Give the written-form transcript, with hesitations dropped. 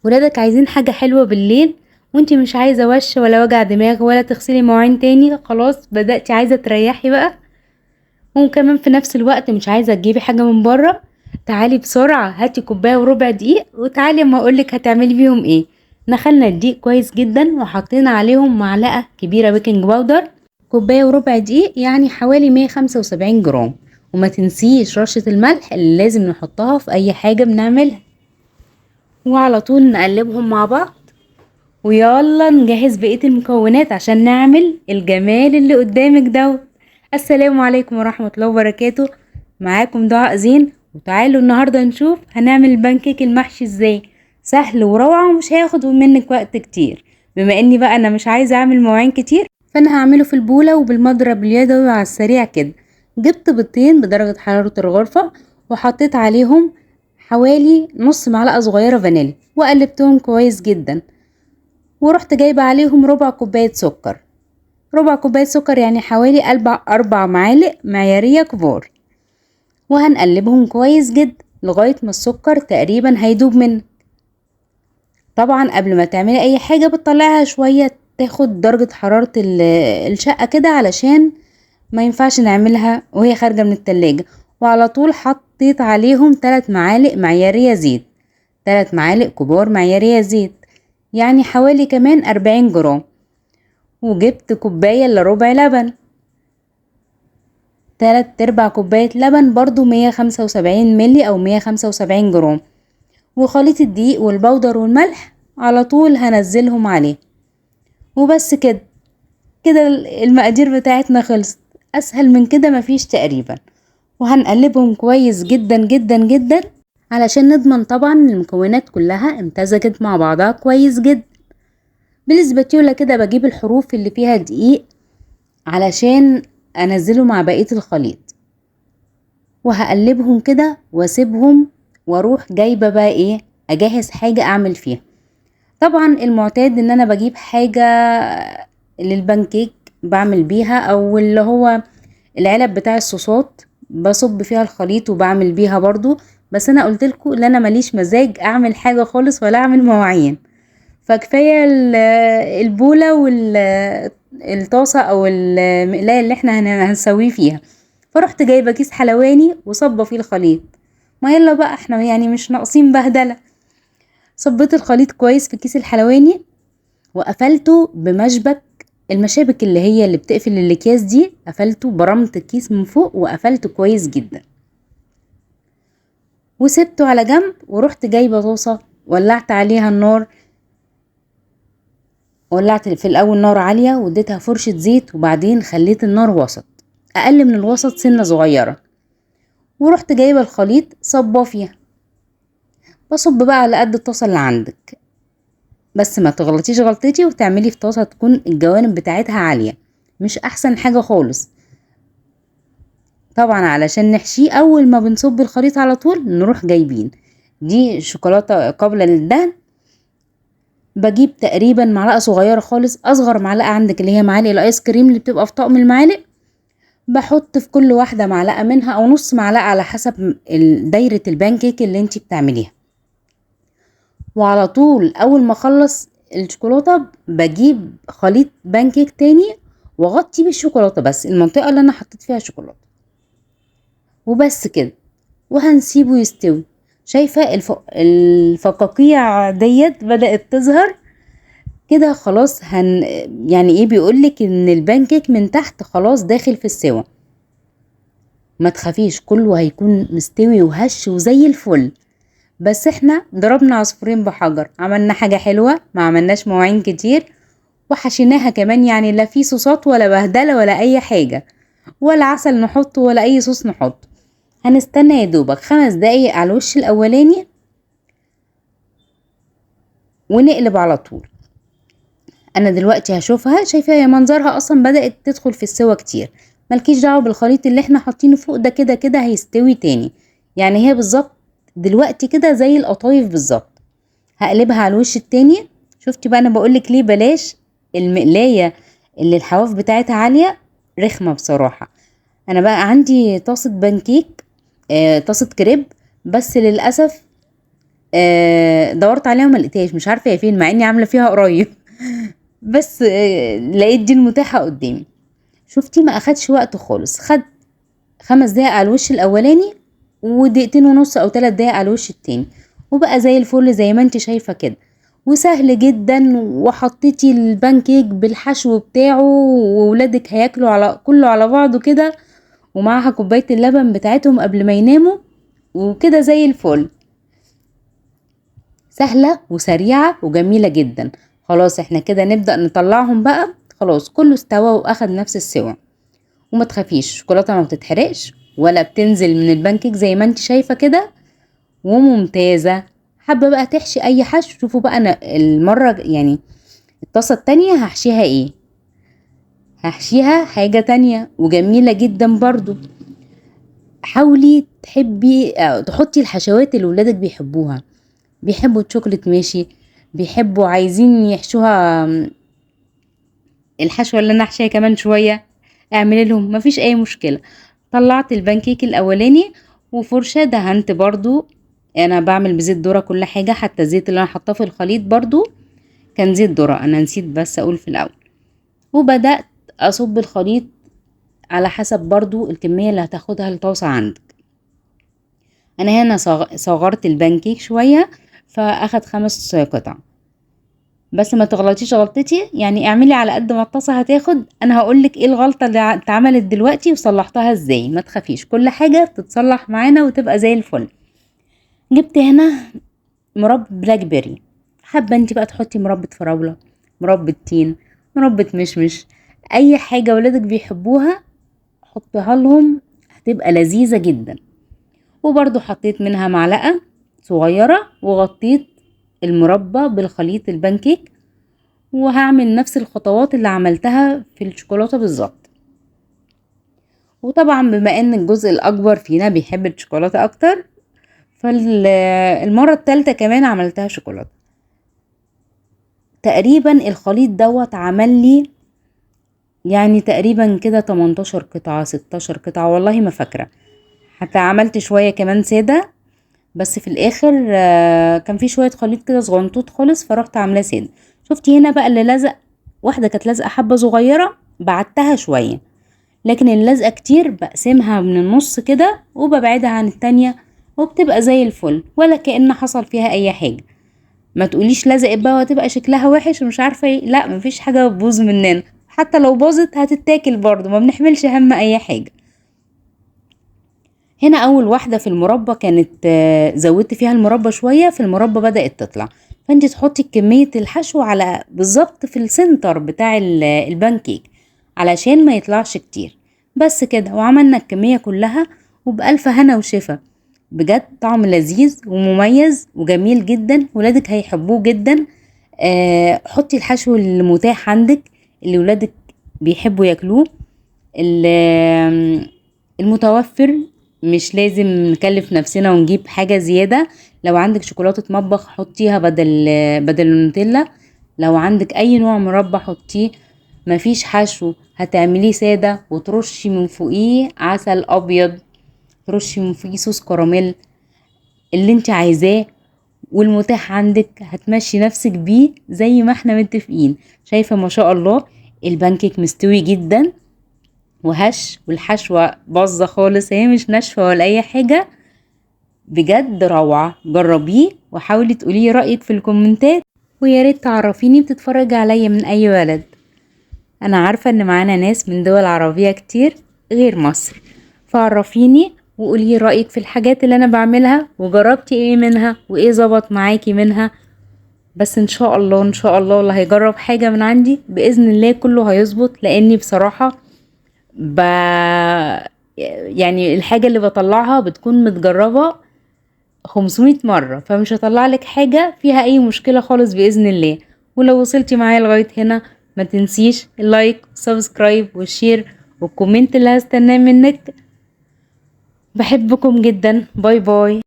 ولادك عايزين حاجة حلوة بالليل وانتي مش عايزة وش ولا وجع دماغ ولا تغسلي مواعين تاني، خلاص بدأتي عايزة تريحي بقى، وكمان في نفس الوقت مش عايزة تجيبي حاجة من بره. تعالي بسرعة هاتي كوباية وربع دقيق وتعالي اما اقولك هتعملي بيهم ايه. نخلنا الدقيق كويس جدا وحطينا عليهم معلقة كبيرة بيكنج باودر، كوباية وربع دقيق يعني حوالي 175 جرام. وما تنسيش رشة الملح اللي لازم نحطها في اي حاجة بنعملها. وعلى طول نقلبهم مع بعض، ويلا نجهز بقية المكونات عشان نعمل الجمال اللي قدامك دوت. السلام عليكم ورحمة الله وبركاته، معاكم دعاء زين. وتعالوا النهاردة نشوف هنعمل البانكيك المحشي ازاي. سهل وروعة ومش هياخد منك وقت كتير. بما اني بقى انا مش عايزة اعمل مواعين كتير، فانا هعمله في البولة وبالمضرب اليدوي على السريع كده. جبت بيضتين بدرجة حرارة الغرفة وحطيت عليهم حوالي نص معلقة صغيرة فانيليا وقلبتهم كويس جدا. ورحت جايبة عليهم ربع كوباية سكر، ربع كوباية سكر يعني حوالي 4 معالق معيارية كبار. وهنقلبهم كويس جدا لغاية ما السكر تقريبا هيدوب منه. طبعا قبل ما تعملي اي حاجة بتطلعها شوية تاخد درجة حرارة الشقة كده، علشان ما ينفعش نعملها وهي خارجة من التلاجة. وعلى طول حطيت عليهم 3 معالق معيارية زيت، 3 معالق كبار معيارية زيت يعني حوالي كمان 40 جرام. وجبت كوباية الا ربع لبن، 3/4 كوباية لبن برضو 175 ملي او 175 جرام. وخليط الدقيق والبودر والملح على طول هنزلهم عليه. وبس كده، كده المقادير بتاعتنا خلصت. اسهل من كده مفيش تقريبا. وهنقلبهم كويس جدا جدا جدا علشان نضمن طبعا المكونات كلها امتزجت مع بعضها كويس جدا. بالاسباتيولا كده بجيب الحروف اللي فيها دقيق علشان انزله مع بقية الخليط، وهقلبهم كده واسيبهم. واروح جايبة بقى ايه، اجهز حاجة اعمل فيها. طبعا المعتاد ان انا بجيب حاجة للبانكيك بعمل بيها، او اللي هو العلب بتاع الصوصات بصب فيها الخليط وبعمل بيها برضو. بس انا قلتلكوا ان انا ماليش مزاج اعمل حاجة خالص ولا اعمل مواعين، فكفاية البولة والطاسة او المقلاية اللي احنا هنسويه فيها. فرحت جايبة كيس حلواني وصبة فيه الخليط. ما يلا بقى احنا يعني مش ناقصين بهدلة. صبيت الخليط كويس في كيس الحلواني وقفلته بمشبك، المشابك اللي هي اللي بتقفل الاكياس دي، قفلته برمت الكيس من فوق وقفلته كويس جدا. وسبته على جنب. ورحت جايبة طاسة ولعت عليها النار، ولعت في الاول نار عالية واديتها فرشة زيت، وبعدين خليت النار وسط، اقل من الوسط سنة صغيرة. ورحت جايبة الخليط صباه فيها. بصب بقى على قد الطاسة اللي عندك، بس ما تغلطيش غلطتي وتعملي في طاسة تكون الجوانب بتاعتها عالية، مش احسن حاجة خالص. طبعا علشان نحشيه اول ما بنصب الخليط على طول نروح جايبين دي شوكولاتة قابلة للدهن. بجيب تقريبا معلقة صغيرة خالص، اصغر معلقة عندك اللي هي معالق الايس كريم اللي بتبقى في طقم المعالق. بحط في كل واحدة معلقة منها او نص معلقة على حسب دايرة البانكيك اللي انتي بتعمليها. وعلى طول اول ما اخلص الشوكولاتة بجيب خليط بانكيك تاني واغطي بالشوكولاتة بس المنطقة اللي انا حطيت فيها شوكولاتة. وبس كده، وهنسيبه يستوي. شايفة الفقاقيع ديت بدأت تظهر كده خلاص. يعني ايه، بيقولك ان البانكيك من تحت خلاص داخل في السوا. ما تخافيش كله هيكون مستوي وهش وزي الفل. بس احنا ضربنا عصفورين بحجر، عملنا حاجة حلوة ما عملناش مواعين كتير، وحشيناها كمان يعني لا في صوصات ولا بهدلة ولا اي حاجة، ولا عسل نحطه ولا اي صوص نحطه. هنستنى يا دوبك 5 دقايق على الوش الاولاني ونقلب على طول. انا دلوقتي هشوفها، شايفه هي منظرها اصلا بدأت تدخل في السوا كتير. ملكيش دعوه بالخليط اللي احنا حاطينه فوق ده، كده كده هيستوي تاني. يعني هي بالظبط دلوقتي كده زي القطايف بالظبط. هقلبها على الوش التاني. شفتي بقى انا بقولك ليه بلاش المقلايه اللي الحواف بتاعتها عاليه، رخمه بصراحه. انا بقى عندي طاسه بانكيك، طاسه كريب، بس للاسف دورت عليها وما لقيتهاش، مش عارفه هي فين مع اني عامله فيها قريب. بس لقيت دي المتاحه قدامي. شفتي ما اخدش وقت خالص، خد 5 دقايق على الوش الاولاني ودقيقتين ونص او 3 دقايق على الوش التاني، وبقى زي الفل زي ما انت شايفه كده، وسهل جدا. وحطيتي البانكيك بالحشو بتاعه وولادك هياكلوا على كله على بعضه كده، ومعها كوبايه اللبن بتاعتهم قبل ما يناموا، وكده زي الفل. سهله وسريعه وجميله جدا. خلاص احنا كده نبدا نطلعهم بقى، خلاص كله استوى واخد نفس السوا. وما تخافيش، الشوكولاته ما بتتحرقش ولا بتنزل من البانكيك زي ما انت شايفه كده، وممتازه. حابه بقى تحشي اي حشو، شوفوا بقى انا المره يعني الطاسه التانية هحشيها ايه. هحشيها حاجه تانية وجميله جدا برضو. حاولي تحبي تحطي الحشوات اللي ولادك بيحبوها. بيحبوا الشوكولات ماشي، بيحبوا عايزين يحشوها الحشوه اللي انا احشيها كمان شويه، اعملي لهم مفيش اي مشكله. طلعت البانكيك الاولاني وفرشه دهنت برضو، انا بعمل بزيت ذره كل حاجه، حتى الزيت اللي انا حاطاه في الخليط برضو كان زيت ذره، انا نسيت بس اقول في الاول. وبدات اصب الخليط على حسب برضو الكميه اللي هتاخدها الطاسه عندك. انا هنا صغرت البانكيك شويه فاخد 5 قطع. بس ما تغلطيش غلطتي، يعني اعملي على قد ما الطاسه هتاخد. انا هقولك ايه الغلطه اللي اتعملت دلوقتي وصلحتها ازاي، ما تخافيش كل حاجه تتصلح معانا وتبقى زي الفل. جبت هنا مربى بلاك بيري، حابه انت بقى تحطي مربى فراوله، مربى تين، مربى مشمش، اي حاجه ولادك بيحبوها حطيها لهم، هتبقى لذيذه جدا. وبرضو حطيت منها معلقه صغيره وغطيت المربى بالخليط البانكيك، وهعمل نفس الخطوات اللي عملتها في الشوكولاتة بالظبط. وطبعا بما ان الجزء الاكبر فينا بيحب الشوكولاتة اكتر، فالمرة التالتة كمان عملتها شوكولاتة. تقريبا الخليط دوت عمل لي يعني تقريبا كده 18 قطعة 16 قطعة، والله ما فاكرة. حتى عملت شوية كمان سادة، بس في الاخر كان في شوية خليط كده صغنطوط خالص فرحت عاملاه سادة. شفتي هنا بقى اللي لزق، واحدة كانت لازقة حبة صغيرة بعدتها شوية، لكن اللزقة كتير بقسمها من النص كده وببعدها عن التانية، وبتبقى زي الفل ولا كأن حصل فيها اي حاجة. ما تقوليش لزقت بقى وهتبقى شكلها وحش ومش عارفة ايه، لا مفيش حاجة بتبوظ مننا، حتى لو باظت هتتاكل برضو، ما بنحملش هم اي حاجة. هنا اول واحدة في المربى كانت زودت فيها المربى شوية، في المربى بدأت تطلع، فانت تحطي كمية الحشو على بالظبط في السنتر بتاع البانكيك علشان ما يطلعش كتير. بس كده وعملنا الكمية كلها، وبألف هنا وشفا. بجد طعم لذيذ ومميز وجميل جدا، ولادك هيحبوه جدا. حطي الحشو المتاح عندك اللي ولادك بيحبوا ياكلوه، المتوفر، مش لازم نكلف نفسنا ونجيب حاجة زيادة. لو عندك شوكولاتة مطبخ حطيها بدل النوتيلا، لو عندك اي نوع مربى حطيه. مفيش حشو هتعمليه سادة وترشي من فوقيه عسل ابيض، ترشي من فوقيه صوص كراميل، اللي انت عايزاه والمتاح عندك هتمشي نفسك بيه زي ما احنا متفقين. شايفة ما شاء الله البانكيك مستوي جدا وهش، والحشوة باظة خالص، هي مش ناشفة ولا اي حاجة. بجد روعة، جربيه وحاولي تقولي رأيك في الكومنتات، ويا ريت تعرفيني بتتفرج عليا من اي بلد. انا عارفة ان معانا ناس من دول عربية كتير غير مصر، فعرفيني وقولي رأيك في الحاجات اللي انا بعملها وجربتي ايه منها وايه ظبط معاكي منها. بس ان شاء الله ان شاء الله اللي هيجرب حاجة من عندي بإذن الله كله هيظبط، لاني بصراحة ب... يعني الحاجة اللي بطلعها بتكون متجربة 500 مرة، فمش هطلع لك حاجة فيها اي مشكلة خالص بإذن الله. ولو وصلتي معايا لغاية هنا ما تنسيش اللايك والسبسكرايب والشير والكومنت اللي هستناه منك. بحبكم جدا، باي باي.